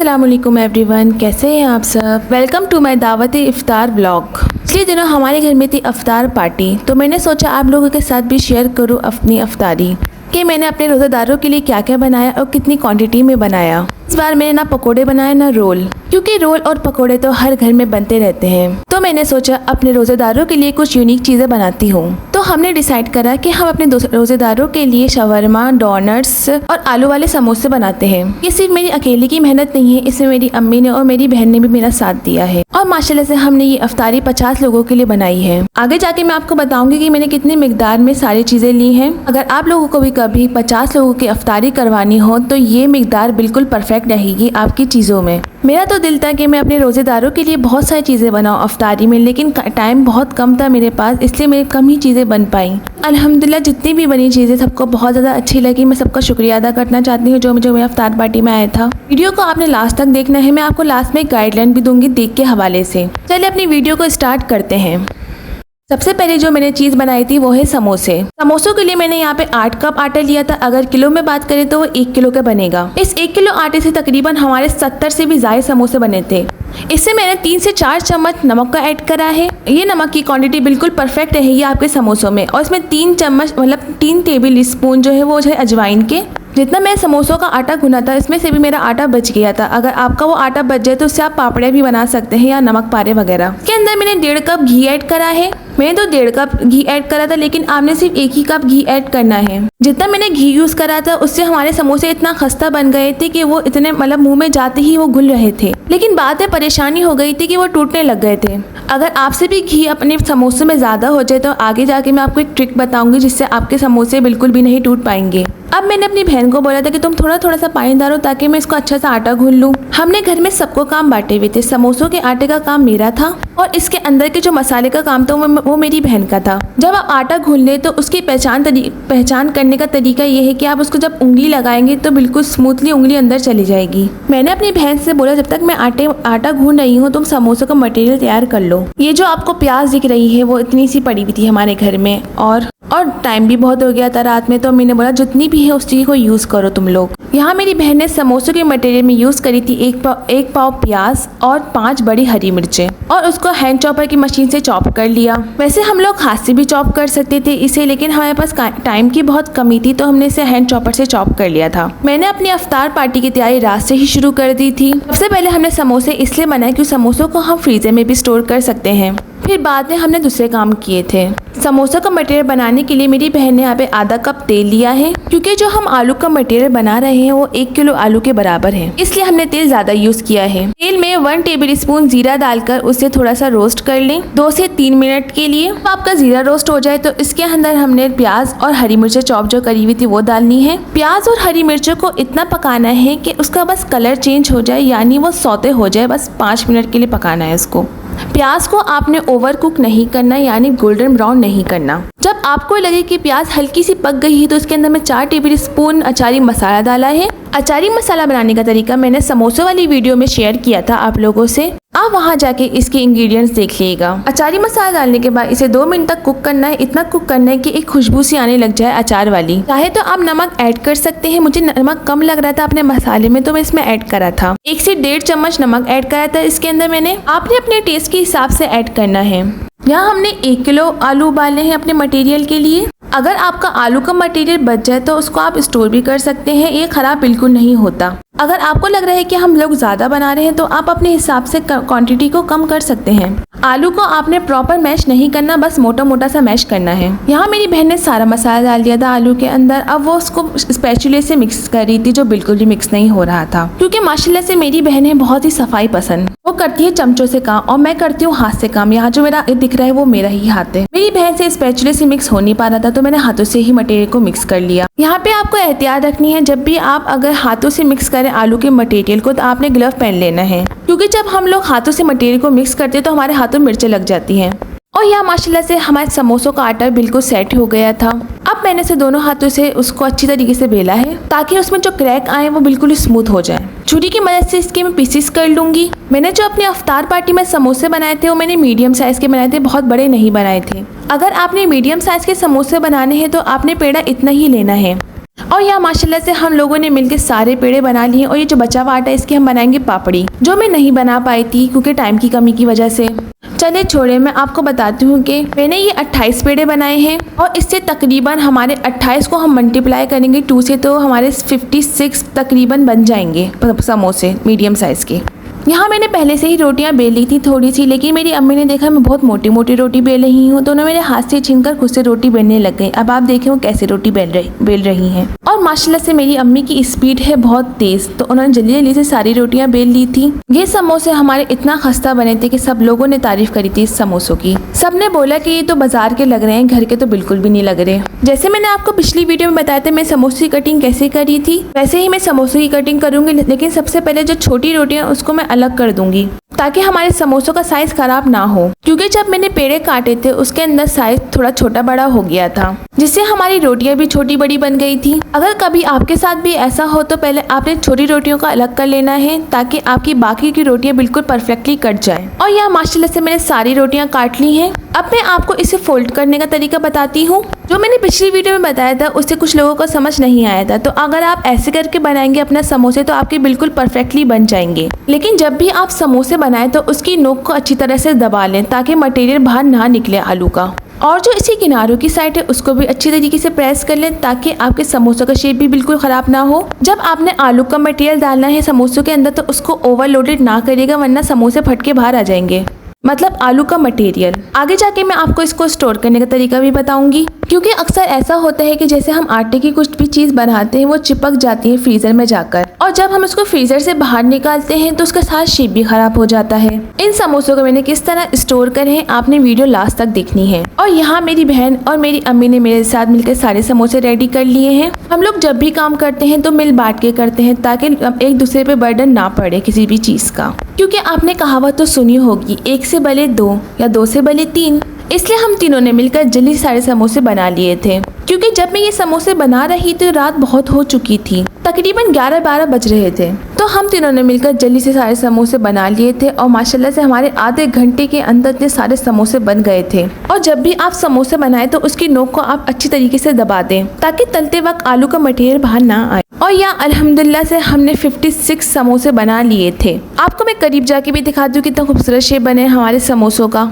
अस्सलाम वालेकुम एवरीवन, कैसे हैं आप सब। वेलकम टू माय दावत इफ्तार ब्लॉग। पिछले दिनों हमारे घर में थी अफ्तार पार्टी, तो मैंने सोचा आप लोगों के साथ भी शेयर करूं अपनी अफ्तारी कि मैंने अपने रोज़ेदारों के लिए क्या क्या बनाया और कितनी क्वांटिटी में बनाया। इस बार मैंने ना पकोड़े बनाए ना रोल, क्योंकि रोल और पकोड़े तो हर घर में बनते रहते हैं। तो मैंने सोचा अपने रोज़ेदारों के लिए कुछ यूनिक चीज़ें बनाती हूँ। तो हमने डिसाइड करा कि हम अपने रोज़ेदारों के लिए शवरमा, डोनट्स और आलू वाले समोसे बनाते हैं। ये सिर्फ मेरी अकेले की मेहनत नहीं है, इसमें मेरी अम्मी ने और मेरी बहन ने भी मेरा साथ दिया है और माशाल्लाह से हमने ये अफ्तारी 50 लोगों के लिए बनाई है। आगे जाके मैं आपको बताऊंगी कि मैंने कितनी मिकदार में सारी चीज़ें ली हैं। अगर आप लोगों को भी कभी 50 लोगों की अफ्तारी करवानी हो तो ये मिकदार बिल्कुल परफेक्ट रहेगी आपकी चीज़ों में। मेरा तो दिल था कि मैं अपने रोज़ेदारों के लिए बहुत सारी चीज़ें बनाऊं अफ्तारी में, लेकिन टाइम बहुत कम था मेरे पास, इसलिए मेरे कम ही चीज़ें बन पाई। अल्हम्दुलिल्लाह जितनी भी बनी चीज़ें सबको बहुत ज़्यादा अच्छी लगी। मैं सबका शुक्रिया अदा करना चाहती हूँ जो मेरे अफ्तार पार्टी में आया था। वीडियो को आपने लास्ट तक देखना है, मैं आपको लास्ट में एक गाइडलाइन भी दूंगी देख के हवाले से। चलिए अपनी वीडियो को स्टार्ट करते हैं। सबसे पहले जो मैंने चीज़ बनाई थी वो है समोसे। समोसों के लिए मैंने यहाँ पे 8 कप आटा लिया था। अगर किलो में बात करें तो वो 1 किलो का बनेगा। इस 1 किलो आटे से तकरीबन हमारे 70 से भी ज़्यादा समोसे बने थे। इससे मैंने 3 से 4 चम्मच नमक का ऐड करा है। ये नमक की क्वांटिटी बिल्कुल परफेक्ट रहेगी आपके समोसों में। और इसमें 3 चम्मच मतलब 3 टेबल स्पून जो है वो है अजवाइन के। जितना मैं समोसों का आटा गुना था इसमें से भी मेरा आटा बच गया था। अगर आपका वो आटा बच जाए तो उससे आप पापड़े भी बना सकते हैं या नमक पारे वगैरह। इसके अंदर मैंने 1.5 कप घी ऐड करा है। मैंने तो 1.5 कप घी ऐड करा था, लेकिन आपने सिर्फ 1 ही कप घी ऐड करना है। जितना मैंने घी यूज़ करा था उससे हमारे समोसे इतना खस्ता बन गए थे कि वो इतने मतलब मुंह में जाते ही वो घुल रहे थे। लेकिन बाद में परेशानी हो गई थी कि वो टूटने लग गए थे। अगर आपसे भी घी अपने समोसे में ज़्यादा हो जाए तो आगे जाके मैं आपको एक ट्रिक बताऊंगी जिससे आपके समोसे बिल्कुल भी नहीं टूट पाएंगे। अब मैंने अपनी बहन को बोला था कि तुम थोड़ा थोड़ा सा पानी डालो ताकि मैं इसको अच्छा सा आटा गूंथ लूँ। हमने घर में सबको काम बांटे हुए थे। समोसों के आटे का काम मेरा था और इसके अंदर के जो मसाले का काम था वो मेरी बहन का था। जब आप आटा गूंथ ले तो उसकी पहचान करने का तरीका ये है कि आप उसको जब उंगली लगाएंगे तो बिल्कुल स्मूथली उंगली अंदर चली जाएगी। मैंने अपनी बहन से बोला जब तक मैं आटा गूंथ रही हूँ तुम समोसों का मटेरियल तैयार कर लो। ये जो आपको प्याज दिख रही है वो इतनी सी पड़ी हुई थी हमारे घर में और टाइम भी बहुत हो गया था रात में, तो मैंने बोला जितनी भी है उस चीज़ को यूज़ करो तुम लोग। यहाँ मेरी बहन ने समोसों के मटेरियल में यूज़ करी थी 1 पाव प्याज और 5 बड़ी हरी मिर्चें और उसको हैंड चॉपर की मशीन से चॉप कर लिया। वैसे हम लोग हाथ से भी चॉप कर सकते थे इसे, लेकिन हमारे पास टाइम की बहुत कमी थी तो हमने इसे हैंड चॉपर से चॉप कर लिया था। मैंने अपनी अफ्तार पार्टी की तैयारी रात से ही शुरू कर दी थी। सबसे पहले हमने समोसे इसलिए बनाए क्योंकि समोसों को हम फ्रीजर में भी स्टोर कर सकते हैं। फिर बाद में हमने दूसरे काम किए थे। समोसा का मटेरियल बनाने के लिए मेरी बहन ने यहाँ पे आधा कप तेल लिया है, क्योंकि जो हम आलू का मटेरियल बना रहे हैं वो 1 किलो आलू के बराबर है, इसलिए हमने तेल ज्यादा यूज किया है। तेल में 1 टेबल स्पून जीरा डालकर उसे थोड़ा सा रोस्ट कर लें 2 से 3 मिनट के लिए। तो आपका जीरा रोस्ट हो जाए तो इसके अंदर हमने प्याज और हरी मिर्चें चॉप जो करी हुई थी वो डालनी है। प्याज और हरी मिर्चों को इतना पकाना है कि उसका बस कलर चेंज हो जाए, यानी वो सौते हो जाए। बस 5 मिनट के लिए पकाना है इसको। प्याज को आपने ओवर कुक नहीं करना, यानी गोल्डन ब्राउन नहीं करना। जब आपको लगे कि प्याज हल्की सी पक गई है तो इसके अंदर मैं 4 टेबल स्पून अचारी मसाला डाला है। अचारी मसाला बनाने का तरीका मैंने समोसे वाली वीडियो में शेयर किया था आप लोगों से, आप वहां जाके इसके इंग्रेडिएंट्स देख लीजिएगा। अचारी मसाला डालने के बाद इसे 2 मिनट तक कुक करना है। इतना कुक करना है कि एक खुशबू सी आने लग जाए अचार वाली। चाहे तो आप नमक ऐड कर सकते हैं। मुझे नमक कम लग रहा था अपने मसाले में तो मैं इसमें ऐड करा था। 1 से 1.5 चम्मच नमक ऐड करा था इसके अंदर मैंने। आपने अपने टेस्ट के हिसाब से ऐड करना है। यहाँ हमने 1 किलो आलू उबाले हैं अपने मटेरियल के लिए। अगर आपका आलू का मटेरियल बच जाए तो उसको आप स्टोर भी कर सकते हैं, ये खराब बिल्कुल नहीं होता। अगर आपको लग रहा है कि हम लोग ज़्यादा बना रहे हैं तो आप अपने हिसाब से क्वांटिटी को कम कर सकते हैं। आलू को आपने प्रॉपर मैश नहीं करना, बस मोटा मोटा सा मैश करना है। यहाँ मेरी बहन ने सारा मसाला डाल दिया था आलू के अंदर। अब वो उसको स्पैचुले से मिक्स कर रही थी जो बिल्कुल भी मिक्स नहीं हो रहा था, क्योंकि माशाल्लाह से मेरी बहन है बहुत ही सफाई पसंद। वो करती है चमचों से काम और मैं करती हूँ हाथ से काम। यहाँ जो मेरा दिख रहा है वो मेरा ही हाथ है। मेरी बहन से स्पैचुले से मिक्स हो नहीं पा रहा था तो मैंने हाथों से ही मटेरियल को मिक्स कर लिया। यहाँ पे आपको एहतियात रखनी है, जब भी आप अगर हाथों से मिक्स करें आलू के मटेरियल को तो आपने ग्लव पहन लेना है, क्योंकि जब हम लोग हाथों से मटेरियल को मिक्स करते हैं तो हमारे हाथों में मिर्चें लग जाती हैं। और यहाँ माशाल्लाह से हमारे समोसों का आटा बिल्कुल सेट हो गया था। अब मैंने से दोनों हाथों से उसको अच्छी तरीके से बेला है ताकि उसमें जो क्रैक आए वो बिल्कुल स्मूथ हो जाए। छुरी की मदद से इसके मैं पीसेस कर लूँगी। मैंने जो अपने अफ्तार पार्टी में समोसे बनाए थे वो मैंने मीडियम साइज़ के बनाए थे, बहुत बड़े नहीं बनाए थे। अगर आपने मीडियम साइज़ के समोसे बनाने हैं तो आपने पेड़ा इतना ही लेना है। और यहाँ माशाल्लाह से हम लोगों ने मिलकर सारे पेड़े बना लिए और ये जो बचा हुआ आटा है इसकी हम बनाएंगे पापड़ी, जो मैं नहीं बना पाई थी क्योंकि टाइम की कमी की वजह से। चलिए छोड़े, मैं आपको बताती हूँ कि मैंने ये 28 पेड़े बनाए हैं और इससे तकरीबन हमारे 28 को हम मल्टीप्लाई करेंगे 2 से तो हमारे 56 तकरीबन बन जाएंगे समोसे मीडियम साइज़ के। यहाँ मैंने पहले से ही रोटियाँ बेल ली थी थोड़ी सी, लेकिन मेरी अम्मी ने देखा मैं बहुत मोटी मोटी रोटी बेल रही हूँ तो उन्होंने मेरे हाथ से छीनकर खुद से रोटी बेलने लग गई। अब आप देखें वो कैसे रोटी बेल रही हैं। और माशाल्लाह से मेरी अम्मी की स्पीड है बहुत तेज़, तो उन्होंने जल्दी जल्दी से सारी रोटियाँ बेल ली थी। ये समोसे हमारे इतना खस्ता बने थे कि सब लोगों ने तारीफ करी थी इस समोसों की। सबने बोला कि ये तो बाजार के लग रहे हैं, घर के तो बिल्कुल भी नहीं लग रहे। जैसे मैंने आपको पिछली वीडियो में बताया था मैं समोसे की कटिंग कैसे करी थी, वैसे ही मैं समोसे की कटिंग करूंगी, लेकिन सबसे पहले जो छोटी रोटियां उसको मैं अलग कर दूंगी ताकि हमारे समोसों का साइज खराब ना हो, क्योंकि जब मैंने पेड़े काटे थे उसके अंदर साइज थोड़ा छोटा बड़ा हो गया था, जिससे हमारी रोटियां भी छोटी बड़ी बन गई थी। अगर कभी आपके साथ भी ऐसा हो तो पहले आपने छोटी रोटियों का अलग कर लेना है ताकि आपकी बाकी की रोटियां बिल्कुल परफेक्टली कट जाए। और यहाँ माशाल्लाह से मैंने सारी रोटियां काट ली हैं। अब मैं आपको इसे फोल्ड करने का तरीका बताती हूँ। जो मैंने पिछली वीडियो में बताया था उससे कुछ लोगों को समझ नहीं आया था, तो अगर आप ऐसे करके बनाएंगे अपना समोसे तो आपके बिल्कुल परफेक्टली बन जाएंगे। लेकिन जब भी आप समोसे बनाएं तो उसकी नोक को अच्छी तरह से दबा लें ताकि मटेरियल बाहर ना निकले आलू का। और जो इसी किनारों की साइड है उसको भी अच्छी तरीके से प्रेस कर लें ताकि आपके समोसों का शेप भी बिल्कुल ख़राब ना हो। जब आपने आलू का मटेरियल डालना है समोसों के अंदर तो उसको ओवरलोडेड ना करिएगा, वरना समोसे फट के बाहर आ जाएंगे, मतलब आलू का मटेरियल। आगे जाके मैं आपको इसको स्टोर करने का तरीका भी बताऊंगी, क्योंकि अक्सर ऐसा होता है कि जैसे हम आटे की कुछ भी चीज़ बनाते हैं वो चिपक जाती है फ्रीज़र में जाकर, और जब हम इसको फ्रीज़र से बाहर निकालते हैं तो उसका सारा शेप भी खराब हो जाता है। इन समोसों को मैंने किस तरह स्टोर करे हैं आपने वीडियो लास्ट तक देखनी है। और यहाँ मेरी बहन और मेरी अम्मी ने मेरे साथ मिलकर सारे समोसे रेडी कर लिए हैं। हम लोग जब भी काम करते हैं तो मिल बांट के करते हैं ताकि एक दूसरे पे बर्डन ना पड़े किसी भी चीज़ का, क्योंकि आपने कहावत तो सुनी होगी, एक से भले दो या दो से भले तीन। इसलिए हम तीनों ने मिलकर जल्दी सारे समोसे बना लिए थे, क्योंकि जब मैं ये समोसे बना रही थी रात बहुत हो चुकी थी, तकरीबन 11-12 बज रहे थे। तो हम तीनों ने मिलकर जल्दी से सारे समोसे बना लिए थे और माशाल्लाह से हमारे आधे घंटे के अंदर इतने सारे समोसे बन गए थे। और जब भी आप समोसे बनाएं तो उसकी नोक को आप अच्छी तरीके से दबा दें ताकि तलते वक्त आलू का मटेरियल बाहर ना आए। और यहाँ अल्हम्दुलिल्लाह से हमने 56 समोसे बना लिए थे। आपको मैं करीब जाके भी दिखा दूँ कितना खूबसूरत शेप बने हमारे समोसों का।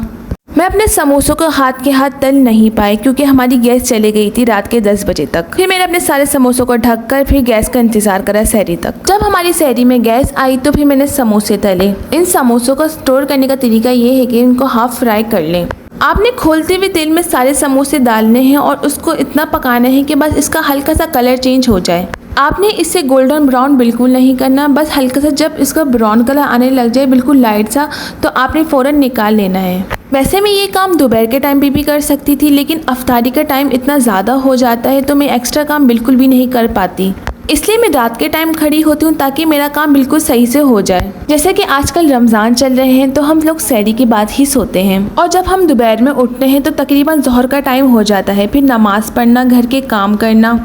मैं अपने समोसों को हाथ के हाथ तल नहीं पाई क्योंकि हमारी गैस चली गई थी रात के 10 बजे तक। फिर मैंने अपने सारे समोसों को ढककर फिर गैस का इंतजार करा सहरी तक। जब हमारी सहरी में गैस आई तो फिर मैंने समोसे तले। इन समोसों को स्टोर करने का तरीका ये है कि इनको हाफ फ्राई कर लें। आपने खोलते हुए तेल में सारे समोसे डालने हैं और उसको इतना पकाना है कि बस इसका हल्का सा कलर चेंज हो जाए। आपने इससे गोल्डन ब्राउन बिल्कुल नहीं करना, बस हल्का सा जब इसका ब्राउन कलर आने लग जाए बिल्कुल लाइट सा, तो आपने फ़ौरन निकाल लेना है। वैसे मैं ये काम दोपहर के टाइम पे भी कर सकती थी, लेकिन अफ्तारी का टाइम इतना ज़्यादा हो जाता है तो मैं एक्स्ट्रा काम बिल्कुल भी नहीं कर पाती, इसलिए मैं रात के टाइम खड़ी होती हूँ ताकि मेरा काम बिल्कुल सही से हो जाए। जैसे कि आजकल रमज़ान चल रहे हैं तो हम लोग सहरी के बाद ही सोते हैं, और जब हम दोपहर में उठते हैं तो तकरीबन ज़ोहर का टाइम हो जाता है। फिर नमाज़ पढ़ना, घर के काम करना,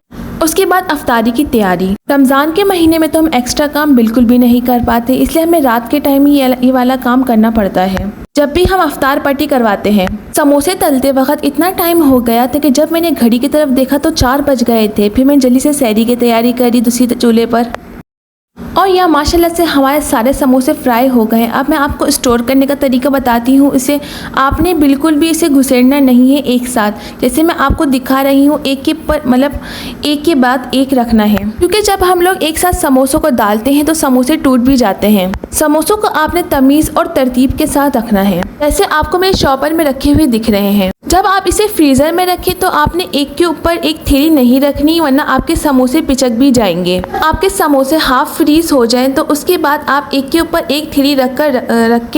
उसके बाद अफ्तारी की तैयारी। रमज़ान के महीने में तो हम एक्स्ट्रा काम बिल्कुल भी नहीं कर पाते, इसलिए हमें रात के टाइम ही ये वाला काम करना पड़ता है जब भी हम अफ्तार पार्टी करवाते हैं। समोसे तलते वक्त इतना टाइम हो गया था कि जब मैंने घड़ी की तरफ देखा तो 4 बज गए थे। फिर मैं जल्दी से सहरी की तैयारी करी दूसरी चूल्हे पर, और यह माशाल्लाह से हमारे सारे समोसे फ्राई हो गए। अब मैं आपको स्टोर करने का तरीका बताती हूँ। इसे आपने बिल्कुल भी इसे घुसेड़ना नहीं है एक साथ, जैसे मैं आपको दिखा रही हूँ, एक के पर मतलब एक के बाद एक रखना है, क्योंकि जब हम लोग एक साथ समोसों को डालते हैं तो समोसे टूट भी जाते हैं। समोसों को आपने तमीज़ और तरतीब के साथ रखना है, जैसे आपको मेरे शॉपर में रखे हुए दिख रहे हैं। जब आप इसे फ्रीज़र में रखें तो आपने एक के ऊपर एक थैली नहीं रखनी, वरना आपके समोसे पिचक भी जाएंगे। आपके समोसे हाफ फ्रीज हो जाएं तो उसके बाद आप एक के ऊपर एक थैली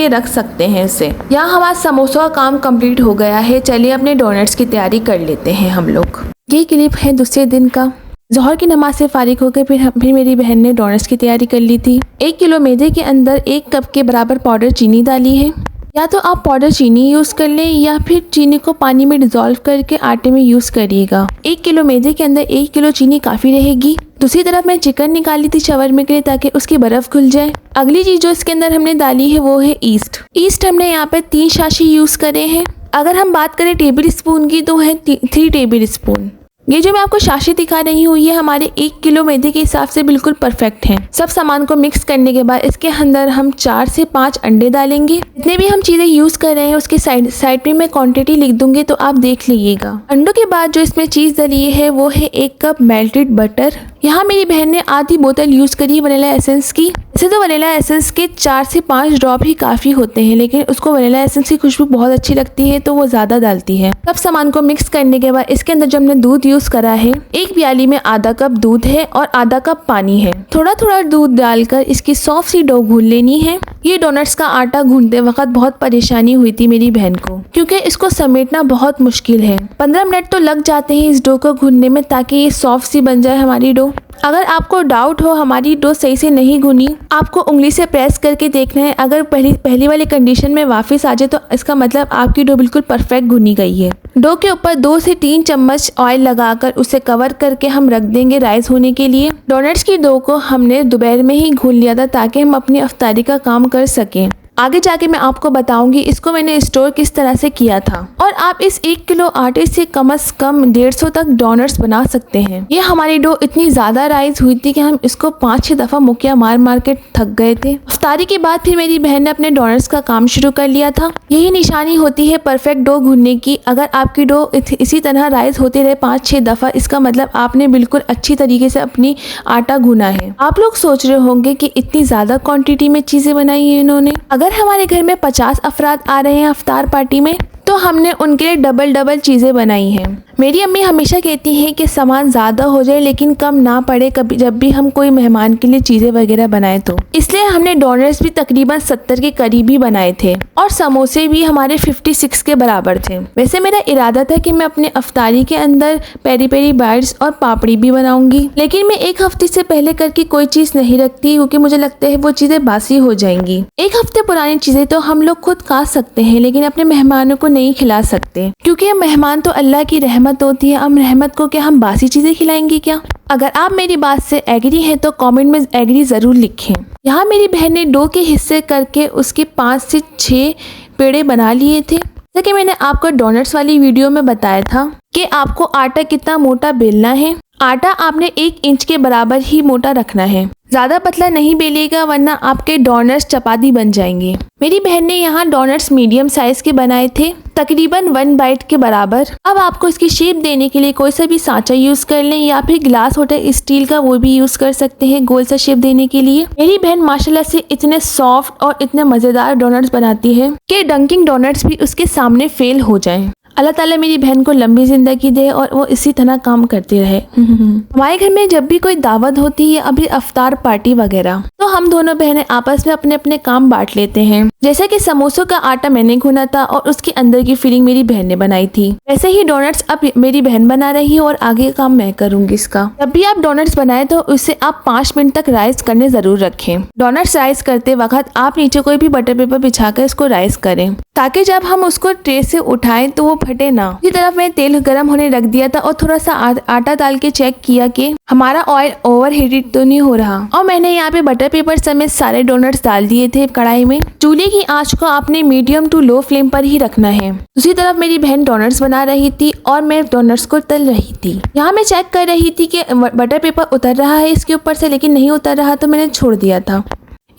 रख सकते हैं इसे। यहाँ हमारा समोसों का काम कंप्लीट हो गया है। चलिए अपने डोनट्स की तैयारी कर लेते हैं हम लोग। ये क्लिप है दूसरे दिन का। ज़ोहर की नमाज से फारिग होकर फिर मेरी बहन ने डोनट्स की तैयारी कर ली थी। 1 किलो मैदे के अंदर 1 कप के बराबर पाउडर चीनी डाली है। या तो आप पाउडर चीनी यूज़ कर लें या फिर चीनी को पानी में डिज़ोल्व करके आटे में यूज़ करिएगा। 1 किलो मैदे के अंदर 1 किलो चीनी काफ़ी रहेगी। दूसरी तरफ मैं चिकन निकाली थी शवरमे के लिए ताकि उसकी बर्फ़ खुल जाए। अगली चीज़ जो इसके अंदर हमने डाली है वो है ईस्ट। ईस्ट हमने यहाँ पे 3 शाशी यूज़ करे हैं। अगर हम बात करें टेबल स्पून की तो है 3 टेबल स्पून। ये जो मैं आपको शाशी दिखा रही हूँ ये हमारे 1 किलो मैदे के हिसाब से बिल्कुल परफेक्ट है। सब सामान को मिक्स करने के बाद इसके अंदर हम 4 से 5 अंडे डालेंगे। जितने भी हम चीजें यूज कर रहे हैं उसके साइड में मैं क्वांटिटी लिख दूंगी तो आप देख लीजिएगा। अंडों के बाद जो इसमें चीज डली है वो है 1 कप मेल्टेड बटर। यहाँ मेरी बहन ने आधी बोतल यूज करी वनीला एसेंस की। वैसे तो वनीला एसेंस के 4 से 5 ड्रॉप ही काफी होते हैं, लेकिन उसको वनीला एसेंस की खुशबू बहुत अच्छी लगती है तो वो ज्यादा डालती है। सब सामान को मिक्स करने के बाद इसके अंदर जो हमने दूध यूज करा है, एक प्याली में आधा कप दूध है और आधा कप पानी है। थोड़ा थोड़ा दूध डालकर इसकी सॉफ्ट सी डो गूंथ लेनी है। ये डोनट्स का आटा गूंथते वक्त बहुत परेशानी हुई थी मेरी बहन को, क्योंकि इसको समेटना बहुत मुश्किल है। 15 मिनट तो लग जाते हैं इस डो को गूंथने में ताकि ये सॉफ्ट सी बन जाए हमारी डो। अगर आपको डाउट हो हमारी डो सही से नहीं गुनी, आपको उंगली से प्रेस करके देखना है। अगर पहली वाली कंडीशन में वापस आ जाए तो इसका मतलब आपकी डो बिल्कुल परफेक्ट गुनी गई है। डो के ऊपर 2 से 3 चम्मच ऑयल लगाकर उसे कवर करके हम रख देंगे राइस होने के लिए। डोनट्स की डो को हमने दोपहर में ही गूंथ लिया था ताकि हम अपनी अफ्तारी का काम कर सकें। आगे जाके मैं आपको बताऊंगी इसको मैंने स्टोर किस तरह से किया था। और आप इस 1 किलो आटे से कम से कम 150 तक डोनट्स बना सकते हैं। ये हमारी डो इतनी ज्यादा राइज हुई थी कि हम इसको 5-6 दफा मुक्किया मार मार के थक गए थे। इफ्तारी के बाद फिर मेरी बहन ने अपने डोनट्स का काम शुरू कर लिया था। यही निशानी होती है परफेक्ट डो गूंथने की। अगर आपकी डो इसी तरह राइज होती रहे 5-6 दफा, इसका मतलब आपने बिल्कुल अच्छी तरीके से अपनी आटा गूना है। आप लोग सोच रहे होंगे कि इतनी ज्यादा क्वांटिटी में चीजें बनाई है इन्होंने। अगर हमारे घर में 50 अफराद आ रहे हैं अफ्तार पार्टी में तो हमने उनके लिए डबल चीजें बनाई हैं। मेरी अम्मी हमेशा कहती हैं कि सामान ज़्यादा हो जाए लेकिन कम ना पड़े कभी जब भी हम कोई मेहमान के लिए चीज़ें वगैरह बनाए तो। इसलिए हमने डोनट्स भी तकरीबन 70 के करीब ही बनाए थे और समोसे भी हमारे 56 के बराबर थे। वैसे मेरा इरादा था कि मैं अपने अफ्तारी के अंदर पेरी पेरी बाइट्स और पापड़ी भी बनाऊंगी, लेकिन मैं 1 हफ्ते से पहले करके कोई चीज़ नहीं रखती क्योंकि मुझे लगता है वो चीज़ें बासी हो जाएंगी। 1 हफ्ते पुरानी चीज़ें तो हम लोग खुद खा सकते हैं लेकिन अपने मेहमानों को नहीं खिला सकते, क्योंकि मेहमान तो अल्लाह की रहमत होती है। अब रहमत को क्या हम बासी चीजें खिलाएंगे क्या? अगर आप मेरी बात से एग्री हैं तो कमेंट में एग्री जरूर लिखें। यहाँ मेरी बहन ने डो के हिस्से करके उसके 5 से 6 पेड़े बना लिए थे। जैसे कि मैंने आपको डोनट्स वाली वीडियो में बताया था कि आपको आटा कितना मोटा बेलना है। आटा आपने 1 इंच के बराबर ही मोटा रखना है, ज्यादा पतला नहीं बेलिएगा वरना आपके डोनट्स चपाती बन जाएंगे। मेरी बहन ने यहाँ डोनट्स मीडियम साइज के बनाए थे, तकरीबन 1 बाइट के बराबर। अब आपको इसकी शेप देने के लिए कोई सा भी सांचा यूज कर लें या फिर ग्लास होता है स्टील का, वो भी यूज कर सकते हैं गोल सा शेप देने के लिए। मेरी बहन माशाल्लाह से इतने सॉफ्ट और इतने मजेदार डोनट्स बनाती है कि डंकिंग डोनट्स भी उसके सामने फेल हो जाएं। अल्लाह ताला मेरी बहन को लंबी जिंदगी दे और वो इसी तरह काम करती रहे। हमारे घर में जब भी कोई दावत होती है, अभी अफ्तार पार्टी वगैरह, तो हम दोनों बहनें आपस में अपने अपने काम बांट लेते हैं। जैसे कि समोसों का आटा मैंने गूना था और उसके अंदर की फिलिंग मेरी बहन ने बनाई थी, वैसे ही डोनट्स अब मेरी बहन बना रही है और आगे काम मैं करूंगी इसका। जब भी आप डोनट्स बनाए तो उसे आप 5 मिनट तक राइस करने जरूर रखें। डोनट्स राइस करते वक्त आप नीचे कोई भी बटर पेपर बिछाकर इसको राइस करें ताकि जब हम उसको ट्रे से उठाएं तो वो फटे ना। इसी तरफ मैंने तेल गरम होने रख दिया था और थोड़ा सा आटा डाल के चेक किया कि हमारा ऑयल ओवर हीटेड तो नहीं हो रहा, और मैंने यहाँ पे बटर पेपर समेत सारे डोनट्स डाल दिए थे कढ़ाई में। चूल्हे की आंच को आपने मीडियम टू लो फ्लेम पर ही रखना है। दूसरी तरफ मेरी बहन डोनट्स बना रही थी और मैं डोनट्स को तल रही थी। यहाँ मैं चेक कर रही थी कि बटर पेपर उतर रहा है इसके ऊपर से, लेकिन नहीं उतर रहा तो मैंने छोड़ दिया था।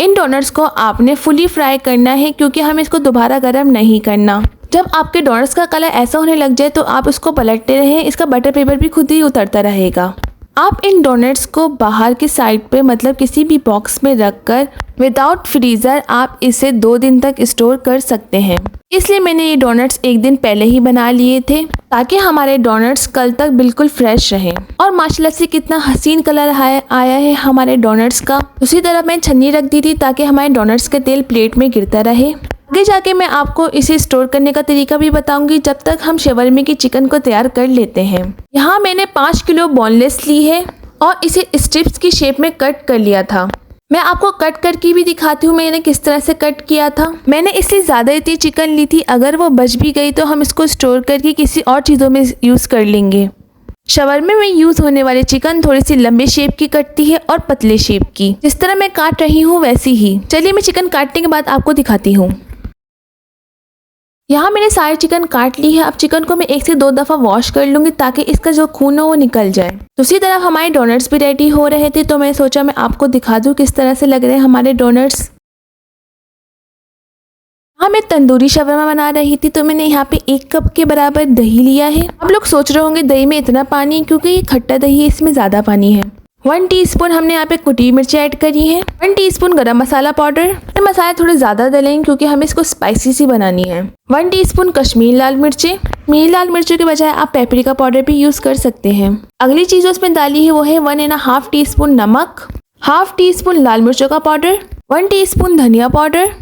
इन डोनट्स को आपने फुली फ्राई करना है क्योंकि हमें इसको दोबारा गर्म नहीं करना। जब आपके डोनट्स का कलर ऐसा होने लग जाए तो आप इसको पलटते रहें, इसका बटर पेपर भी खुद ही उतरता रहेगा। आप इन डोनट्स को बाहर की साइड पे मतलब किसी भी बॉक्स में रखकर विदाउट फ्रीजर आप इसे 2 दिन तक स्टोर कर सकते हैं। इसलिए मैंने ये डोनट्स 1 दिन पहले ही बना लिए थे ताकि हमारे डोनट्स कल तक बिल्कुल फ्रेश रहें। और माशाल्लाह से कितना हसीन कलर आया है हमारे डोनट्स का। उसी तरह मैं छन्नी रख दी थी ताकि हमारे डोनट्स का तेल प्लेट में गिरता रहे। आगे जाके मैं आपको इसे स्टोर करने का तरीका भी बताऊंगी। जब तक हम शवरमे की चिकन को तैयार कर लेते हैं। यहाँ मैंने 5 किलो बोनलेस ली है और इसे स्ट्रिप्स की शेप में कट कर लिया था। मैं आपको कट करके भी दिखाती हूँ मैंने किस तरह से कट किया था। मैंने इससे ज़्यादा इतनी चिकन ली थी, अगर वो बच भी गई तो हम इसको स्टोर करके किसी और चीज़ों में यूज़ कर लेंगे। शवरमे में यूज़ होने वाली चिकन थोड़ी सी लंबे शेप की कटती है और पतले शेप की, जिस तरह मैं काट रही हूँ वैसी ही। चलिए मैं चिकन काटने के बाद आपको दिखाती हूँ। यहाँ मैंने सारे चिकन काट ली है। अब चिकन को मैं 1 से 2 दफ़ा वॉश कर लूँगी ताकि इसका जो खून हो वो निकल जाए। दूसरी तरफ हमारे डोनट्स भी रेडी हो रहे थे, तो मैं सोचा मैं आपको दिखा दूँ किस तरह से लग रहे हैं हमारे डोनट्स। हाँ, मैं तंदूरी शवरमा बना रही थी, तो मैंने यहाँ पे 1 कप के बराबर दही लिया है। आप लोग सोच रहे होंगे दही में इतना पानी, क्योंकि ये खट्टा दही है, इसमें ज़्यादा पानी है। 1 टीस्पून हमने यहाँ पे कुटी मिर्च ऐड करी है। 1 टीस्पून गरम मसाला पाउडर। मसाले थोड़े ज़्यादा डालेंगे क्योंकि हमें इसको स्पाइसी सी बनानी है। 1 टीस्पून कश्मीरी लाल मिर्चें। कश्मीरी लाल मिर्चों के बजाय आप पेपरिका पाउडर भी यूज़ कर सकते हैं। अगली चीज़ उसमें डाली है वो है 1.5 टीस्पून नमक, 1/2 टीस्पून लाल मिर्चों का पाउडर, 1 टीस्पून धनिया पाउडर,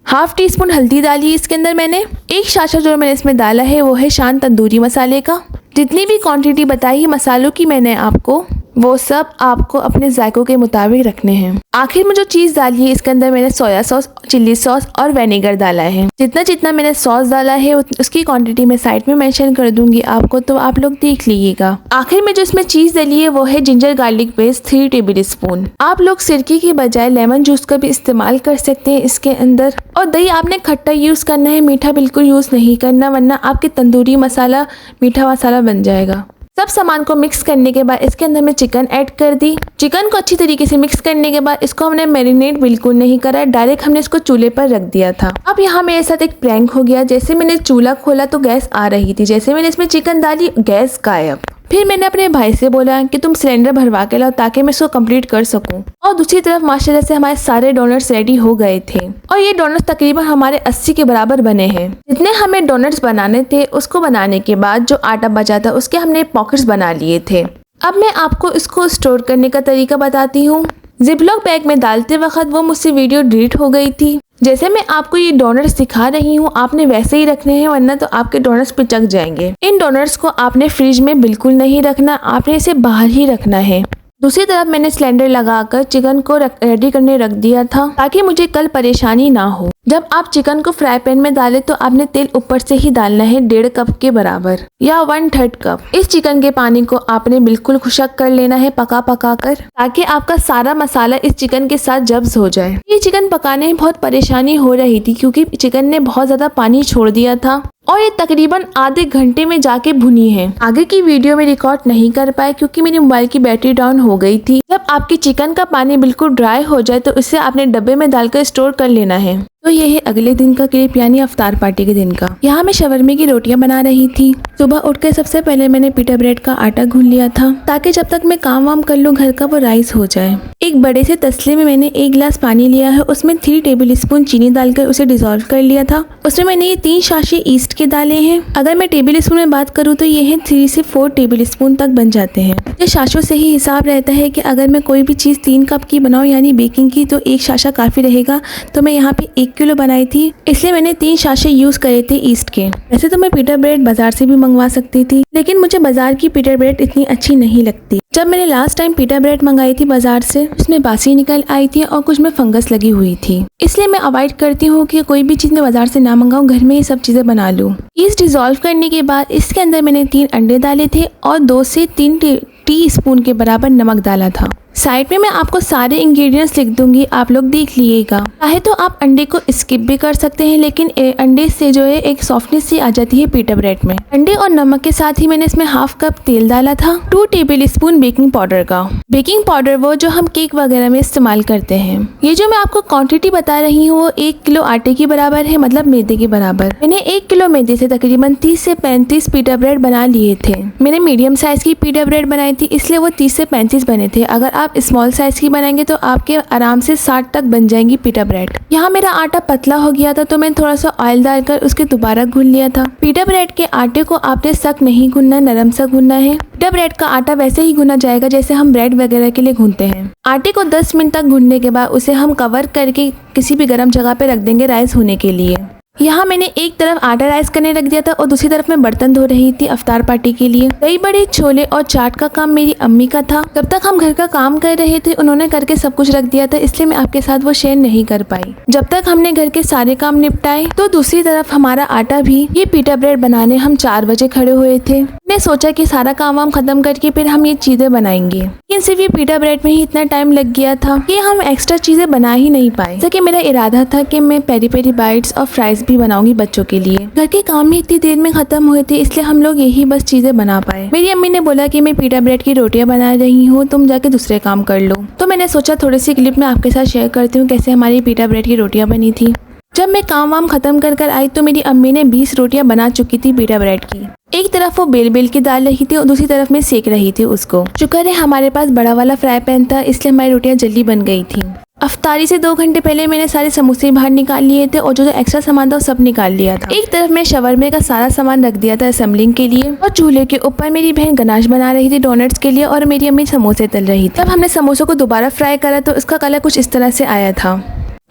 1/2 टीस्पून हल्दी डाली इसके अंदर मैंने। 1 साशा जो मैंने इसमें डाला है वो है शान तंदूरी मसाले का। जितनी भी क्वांटिटी बताई है मसालों की मैंने आपको, वो सब आपको अपने जायकों के मुताबिक रखने हैं। आखिर में जो चीज़ डाली है इसके अंदर मैंने सोया सॉस, चिल्ली सॉस और विनेगर डाला है। जितना जितना मैंने सॉस डाला है उसकी क्वांटिटी मैं साइड में मेंशन कर दूंगी आपको, तो आप लोग देख लीजिएगा। आखिर में जो इसमें चीज़ डाली है वो है ginger garlic paste 3 table spoon. आप लोग सिरके की बजाय लेमन जूस का भी इस्तेमाल कर सकते हैं इसके अंदर। और दही आपने खट्टा यूज़ करना है, मीठा बिल्कुल यूज़ नहीं करना, वरना आपके तंदूरी मसाला मीठा मसाला बन जाएगा। सब सामान को मिक्स करने के बाद इसके अंदर मैं चिकन ऐड कर दी। चिकन को अच्छी तरीके से मिक्स करने के बाद इसको हमने मैरिनेट बिल्कुल नहीं करा, डायरेक्ट हमने इसको चूल्हे पर रख दिया था। अब यहाँ मेरे साथ एक प्रैंक हो गया। जैसे मैंने चूल्हा खोला तो गैस आ रही थी, जैसे मैंने इसमें चिकन डाली गैस गायब। फिर मैंने अपने भाई से बोला कि तुम सिलेंडर भरवा के लाओ ताकि मैं इसको कंप्लीट कर सकूं। और दूसरी तरफ माशाल्लाह से हमारे सारे डोनट्स रेडी हो गए थे और ये डोनट्स तकरीबन हमारे 80 के बराबर बने हैं। जितने हमें डोनट्स बनाने थे उसको बनाने के बाद जो आटा बचा था उसके हमने पॉकेट्स बना लिए थे। अब मैं आपको इसको स्टोर करने का तरीका बताती हूँ। जिपलॉक बैग में डालते वक्त वो मुझसे वीडियो डिलीट हो गई थी। जैसे मैं आपको ये डोनट्स दिखा रही हूँ आपने वैसे ही रखने हैं, वरना तो आपके डोनट्स पिचक जाएंगे। इन डोनट्स को आपने फ्रिज में बिल्कुल नहीं रखना, आपने इसे बाहर ही रखना है। दूसरी तरफ मैंने सिलेंडर लगाकर चिकन को रेडी करने रख दिया था ताकि मुझे कल परेशानी ना हो। जब आप चिकन को फ्राई पैन में डालें तो आपने तेल ऊपर से ही डालना है 1.5 कप के बराबर या 1/3 कप। इस चिकन के पानी को आपने बिल्कुल खुशक कर लेना है पका कर, ताकि आपका सारा मसाला इस चिकन के साथ जब्स हो जाए। ये चिकन पकाने में बहुत परेशानी हो रही थी क्योंकि चिकन ने बहुत ज्यादा पानी छोड़ दिया था और ये तकरीबन आधे घंटे में जाके भुनी है। आगे की वीडियो में रिकॉर्ड नहीं कर पाए क्योंकि मेरी मोबाइल की बैटरी डाउन हो गई थी। जब आपकी चिकन का पानी बिल्कुल ड्राई हो जाए तो इसे आपने डब्बे में डालकर स्टोर कर लेना है। तो ये है अगले दिन का क्लिप, यानी अफ्तार पार्टी के दिन का। यहाँ मैं शवरमे की रोटियां बना रही थी। सुबह उठकर सबसे पहले मैंने पीटा ब्रेड का आटा गूंथ लिया था ताकि जब तक मैं काम वाम कर लूँ घर का वो राइस हो जाए। एक बड़े से तसले में मैंने 1 गिलास पानी लिया है, उसमें 3 टेबल स्पून चीनी डालकर उसे डिसॉल्व कर लिया था। उसमें मैंने ये 3 साशे ईस्ट के डाले हैं। अगर मैं टेबल स्पून में बात करूँ तो ये है 3 से 4 टेबल स्पून तक बन जाते हैं। ये साशों से ही हिसाब रहता है कि अगर मैं कोई भी चीज़ 3 कप की बनाऊँ यानी बेकिंग की, तो 1 साशा काफ़ी रहेगा। तो मैं यहाँ पे 1 किलो बनाई थी, इसलिए मैंने 3 साशे यूज करे थे ईस्ट के। वैसे तो मैं पीटा ब्रेड बाजार से भी मंगवा सकती थी, लेकिन मुझे बाजार की पीटा ब्रेड इतनी अच्छी नहीं लगती। जब मैंने लास्ट टाइम पीटा ब्रेड मंगाई थी बाजार से, उसमें बासी निकल आई थी और कुछ में फंगस लगी हुई थी। इसलिए मैं अवॉइड करती हूँ कि कोई भी चीज़ मैं बाजार से ना मंगाऊँ, घर में ही सब चीज़ें बना लूँ। ईस्ट डिसॉल्व करने के बाद इसके अंदर मैंने 3 अंडे डाले थे और 2 से 3 टीस्पून के बराबर नमक डाला था। साइड में मैं आपको सारे इंग्रेडिएंट्स लिख दूंगी, आप लोग देख लीजिएगा। चाहे तो आप अंडे को स्किप भी कर सकते हैं, लेकिन अंडे से जो है एक सॉफ्टनेस सी आ जाती है पीटा ब्रेड में। अंडे और नमक के साथ ही मैंने इसमें 1/2 कप तेल डाला था। 2 टेबल स्पून बेकिंग पाउडर का। बेकिंग पाउडर वो जो हम केक वगैरह में इस्तेमाल करते हैं। ये जो मैं आपको क्वांटिटी बता रही हूँ वो 1 किलो आटे की बराबर है, मतलब मैदे के बराबर। मैंने 1 किलो मैदे से तकरीबन 30 से 35 पीटा ब्रेड बना लिए थे। मैंने मीडियम साइज की पीटा ब्रेड बनाई थी, इसलिए वो 30 से 35 बने थे। अगर आप स्मॉल साइज की बनाएंगे तो आपके आराम से 60 तक बन जाएंगी पीटा ब्रेड। यहाँ मेरा आटा पतला हो गया था तो मैंने थोड़ा सा ऑयल डालकर उसके दोबारा गूंथ लिया था। पीटा ब्रेड के आटे को आपने सख्त नहीं गूंथना, नरम सा गूंथना है। पीटा ब्रेड का आटा वैसे ही गूंथा जाएगा जैसे हम ब्रेड वगैरह के लिए गूंथते हैं। आटे को 10 मिनट तक गूंथने के बाद उसे हम कवर करके किसी भी गर्म जगह पे रख देंगे राइस होने के लिए। यहाँ मैंने एक तरफ आटा राइस करने रख दिया था और दूसरी तरफ मैं बर्तन धो रही थी अफ्तार पार्टी के लिए। दही बड़े, छोले और चाट का काम मेरी अम्मी का था। जब तक हम घर का काम कर रहे थे उन्होंने करके सब कुछ रख दिया था, इसलिए मैं आपके साथ वो शेयर नहीं कर पाई। जब तक हमने घर के सारे काम निपटाए तो दूसरी तरफ हमारा आटा भी, ये पीटा ब्रेड बनाने हम 4 बजे खड़े हुए थे। मैंने सोचा कि सारा काम वाम खत्म करके फिर हम ये चीज़ें बनाएंगे, लेकिन सिर्फ ये पिटा ब्रेड में ही इतना टाइम लग गया था कि हम एक्स्ट्रा चीज़ें बना ही नहीं पाए। जैसे कि मेरा इरादा था कि मैं पेरी पेरी बाइट्स और फ्राइज भी बनाऊंगी बच्चों के लिए। घर के काम ही इतनी देर में खत्म हुए थे, इसलिए हम लोग यही बस चीज़ें बना पाए। मेरी अम्मी ने बोला कि मैं पिटा ब्रेड की रोटियां बना रही हूँ, तुम जाके दूसरे काम कर लो। तो मैंने सोचा थोड़ी सी क्लिप में आपके साथ शेयर करती हूँ कैसे हमारी पिटा ब्रेड की रोटियां बनी थी। जब मैं काम वाम खत्म कर आई तो मेरी अम्मी ने 20 रोटियां बना चुकी थी पिटा ब्रेड की। एक तरफ वो बेल बेल के डाल रही थी और दूसरी तरफ में सेक रही थी उसको। शुक्र है हमारे पास बड़ा वाला फ्राई पैन था, इसलिए हमारी रोटियां जल्दी बन गई थी। अफ्तारी से 2 घंटे पहले मैंने सारे समोसे बाहर निकाल लिए थे और जो एक्स्ट्रा सामान था वो सब निकाल लिया था। एक तरफ मैं शवरमे का सारा सामान रख दिया था असेंबलिंग के लिए और चूल्हे के ऊपर मेरी बहन गनाश बना रही थी डोनट्स के लिए और मेरी अम्मी समोसे तल रही थी। तब हमने समोसों को दोबारा फ्राई करा तो इसका कलर कुछ इस तरह से आया था।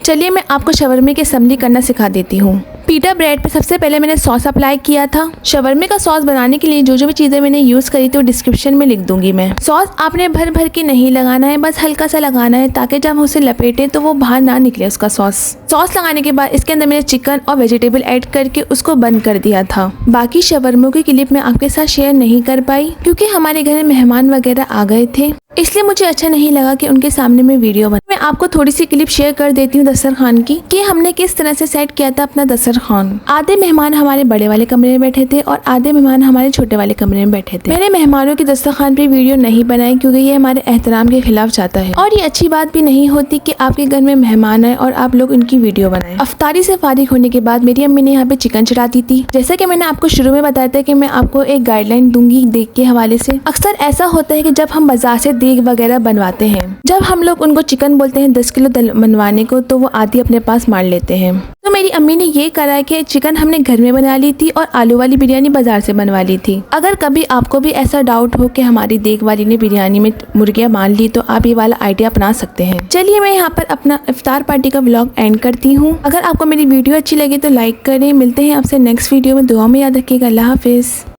चलिए मैं आपको शवरमे की असेंबली करना सिखा देती हूँ। पिटा ब्रेड पे सबसे पहले मैंने सॉस अप्लाई किया था। शवरमे का सॉस बनाने के लिए जो जो भी चीज़ें मैंने यूज़ करी थी वो डिस्क्रिप्शन में लिख दूंगी मैं। सॉस आपने भर भर के नहीं लगाना है, बस हल्का सा लगाना है ताकि जब हम उसे लपेटे तो वो बाहर ना निकले उसका सॉस लगाने के बाद इसके अंदर मैंने चिकन और वेजिटेबल ऐड करके उसको बंद कर दिया था। बाकी शवरमों की क्लिप मैं आपके साथ शेयर नहीं कर पाई क्योंकि हमारे घर में मेहमान वगैरह आ गए थे, इसलिए मुझे अच्छा नहीं लगा कि उनके सामने मैं वीडियो बना। मैं आपको थोड़ी सी क्लिप शेयर कर देती हूँ दस्तरखान की कि हमने किस तरह से सेट किया था अपना दस्तरखान। आधे मेहमान हमारे बड़े वाले कमरे में बैठे थे और आधे मेहमान हमारे छोटे वाले कमरे में बैठे थे। मैंने मेहमानों की दस्तरखान पे वीडियो नहीं बनाई क्योंकि ये हमारे एहतराम के खिलाफ जाता है और ये अच्छी बात भी नहीं होती कि आपके घर में मेहमान आए और आप लोग उनकी वीडियो बनाएं। अफ्तारी से फारिग होने के बाद मेरी अम्मी ने यहाँ पे चिकन चढ़ा दी थी। जैसा कि मैंने आपको शुरू में बताया था कि मैं आपको एक गाइडलाइन दूंगी देख के हवाले से। अक्सर ऐसा होता है कि जब हम बाजार से देग वगैरह बनवाते हैं, जब हम लोग उनको चिकन बोलते हैं 10 किलो बनवाने को, तो वो आधी अपने पास मार लेते हैं। तो मेरी अम्मी ने ये करा है कि चिकन हमने घर में बना ली थी और आलू वाली बिरयानी बाजार से बनवा ली थी। अगर कभी आपको भी ऐसा डाउट हो कि हमारी देग वाली ने बिरयानी में मुर्गियां मान ली तो आप ये वाला आइडिया अपना सकते हैं। चलिए मैं यहाँ पर अपना इफ्तार पार्टी का व्लॉग एंड करती हूँ। अगर आपको मेरी वीडियो अच्छी लगी तो लाइक करें। मिलते हैं आपसे नेक्स्ट वीडियो में। दुआ में याद रखिएगा। अल्लाह हाफिज।